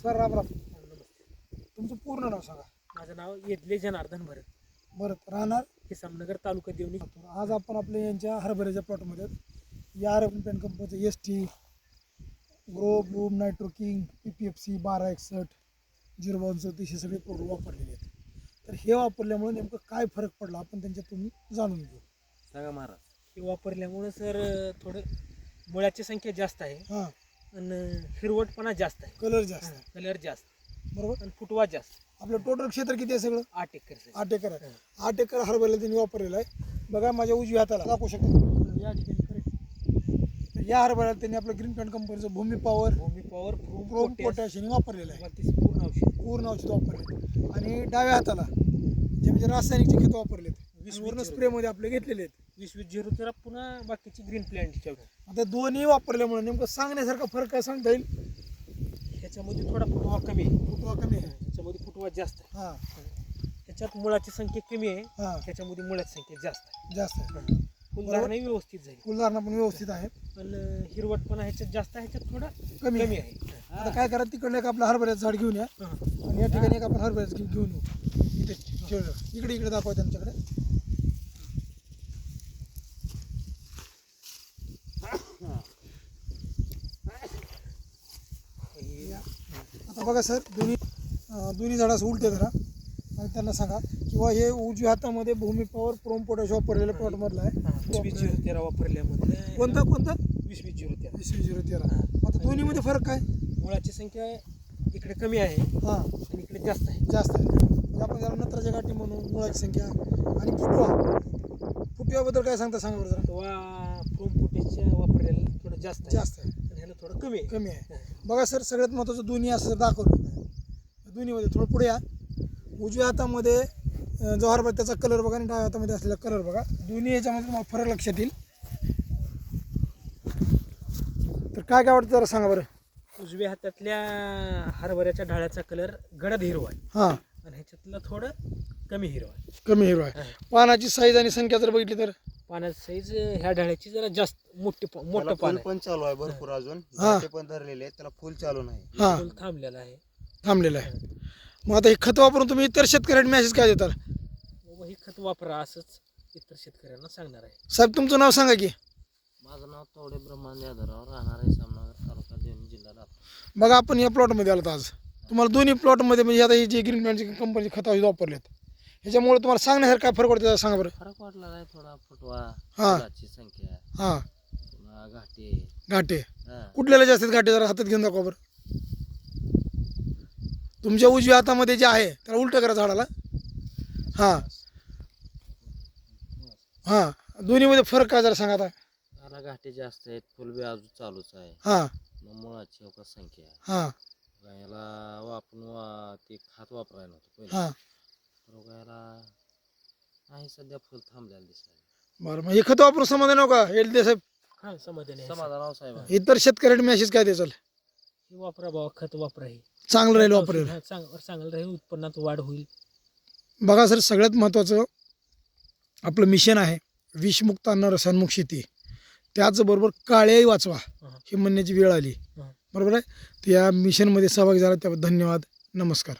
Sir Ram Ram. नमस्ते. तुमचं पूर्ण नाव सांगा. माझं नाव येदले जनार्दन भरत, भरत, राहणार हे समनगर तालुका देवणी. आज आपण आपल्या यांच्या हरभऱ्याच्या प्लॉटमध्ये या आर पेन कंपनीचं ST ग्रो ब्लूम नायट्रोकिंग PPFC 1261 032 हे सगळे प्रोडक्ट वापरलेले आहेत. तर हे वापरल्यामुळे नेमकं काय फरक पडला आपण त्यांच्यातून जाणून घेऊ. सांगा महाराज. हे वापरल्यामुळे सर थोडं मुळाची संख्या जास्त आहे हां, आणि हिरवटपणा जास्त आहे, कलर जास्त आहे. कलर जास्त बरोबर. आणि फुटवा जास्त. आपलं टोटल क्षेत्र किती आहे सगळं? 8 एकर sir. 8 एकर आहे. 8 एकर हरभऱ्याला त्यांनी वापरलेलं आहे. बघा माझ्या उजव्या हाताला दाखवू शकतो. या ठिकाणी correct. तर या हरभऱ्याला त्यांनी आपलं ग्रीन पॅन्ट कंपनीचं भूमी पॉवर भूमी पॉवर प्रोम पोटॅशियम वापरलेलं आहे. पूर्ण औषध. पूर्ण औषध वापरले. आणि डाव्या हाताला जे म्हणजे रासायनिकचे खत वापरलेत. वरून स्प्रेमध्ये आपले घेतलेले आहेत. 20-20 जरा पुन्हा बाकीची ग्रीन प्लॅन्ट. आता दोन्ही वापरल्यामुळे नेमकं सांगण्यासारखा फरक काय सांगता येईल? ह्याच्यामध्ये थोडा फुटवा कमी आहे, फुटवा कमी आहे. ह्याच्यामध्ये फुटवा जास्त आहे. हां ह्याच्यात मुळाची संख्या कमी आहे, हां, ह्याच्यामध्ये मुळाची संख्या जास्त आहे. जास्त आहे. फुलधारणा व्यवस्थित झाली, फुलधारणा पण व्यवस्थित आहे. पण हिरवटपणा ह्याच्यात जास्त आहे, ह्याच्यात थोडा कमी कमी आहे. आहे. आता काय करा, तिकडलं एक आपलं हरभऱ्याचं झाड घेऊन या हां. आणि या ठिकाणी एक आपण हरभऱ्याचं घेऊन येऊ. इथे ठेवलं. इकडे इकडे दाखवा त्यांच्याकडे. आता बघा सर, दोन्ही झाडाचं उलटे धरा आणि त्यांना सांगा किंवा हे उजव्या हातामध्ये भूमी पॉवर प्रोम पोटॅश वापरलेलं प्लॉट मधला आहे. 20-0-13 वापरल्यामध्ये कोणतं 20-20-13 20-0-13. आता दोन्हीमध्ये फरक काय? मुळाची संख्या इकडे कमी आहे हां, आणि इकडे जास्त आहे. जास्त आहे. म्हणजे आपण त्याला नत्राच्या गाठी म्हणून मुळाची संख्या आणि फुटव्याबद्दल काय सांगता, सांगा बरं जरा. तेव्हा प्रोम पोटॅशच्या वापरलेलं थोडं जास्त आहे जास्त आहे, आणि ह्याला थोडं कमी आहे. कमी आहे. बघा सर, सगळ्यात महत्त्वाचं दोन्ही असं जर दाखवलं, दोन्हीमध्ये थोडं पुढे या. उजव्या हातामध्ये जो हरभरा त्याचा कलर बघा आणि डाव्या हातामध्ये असलेला कलर बघा. दोन्ही याच्यामध्ये तुम्हाला फरक लक्षात येईल. तर काय काय वाटतं जरा सांगा बरं. उजव्या हातातल्या हरभऱ्याच्या ढाळ्याचा कलर गडद हिरवा आहे हां, आणि ह्याच्यातलं थोडं कमी हिरवा आहे. कमी हिरवा आहे. पानाची साईज आणि संख्या जर बघितली तर पानाची साईज ह्या ढाळ्याची जरा जास्त मोठं त्याला पान फुल आहे. पण चालू आहे भरपूर अजून. हा. ते पण धरलेले आहेत, त्याला फुल चालू नाही. हां, फुल थांबलेला आहे. थांबलेलं आहे. मग आता हे खत वापरून तुम्ही इतर शेतकऱ्यांना मेसेज काय देताल? बाबा हे खत वापरा असंच इतर शेतकऱ्यांना सांगणार आहे. साहेब तुमचं नाव सांगा की. माझं नाव तवडे ब्रह्मांड यादवराव, राहणार आहे सामनगर, तालुका देवणी, जिल्हा लातूर. बघा आपण या प्लॉटमध्ये आलात आज. तुम्हाला दोन्ही प्लॉटमध्ये म्हणजे आता ही जी ग्रीन प्लॅन्टची कंपनीची खतं वापरलेत, ह्याच्यामुळे तुम्हाला सांगण्यासारखं काय फरक पडतो जरा सांगा बरं. फरक वाटला नाही थोडा. फुटवा, हा. फुलाची संख्या, हां, पुन्हा घाटे. घाटे हा. कुठल्याला जास्त आहेत घाटे? जरा हातात घेऊन दाखवा बरं. तुमच्या उजव्या हातामध्ये जे आहे त्याला उलटं करा झाडाला. हां हां, दोन्हीमध्ये फरक काय जरा सांगा आता. त्याला घाटे जास्त आहेत, फुल बी अजून चालूच आहे. हां मग मुळाची एवढा संख्या आहे. हां याला आपण ते खात वापरायला नव्हतं पहिले. हां, तर याला नाही, सध्या फुल थांबलेलं दिसतंय. बरं. मग हे खतं वापरून समाधान हो का येईल साहेब? हा, समाधान आहे. समाधान साहेब. इतर शेतकऱ्यांनी मेसेज काय द्यायचा? हे वापरा बाबा, खत वापरा. हे चांगलं राहील वापरेल. हा, चांगलं राहील, उत्पन्नात वाढ होईल. बघा सर, सगळ्यात महत्त्वाचं आपलं मिशन आहे विषमुक्त अन्न रसायनमुक्त शेती. त्याचबरोबर काळ्याही वाचवा ही म्हणण्याची वेळ आली. बरोबर आहे. तर या मिशनमध्ये सहभागी झाला त्याबद्दल धन्यवाद. नमस्कार.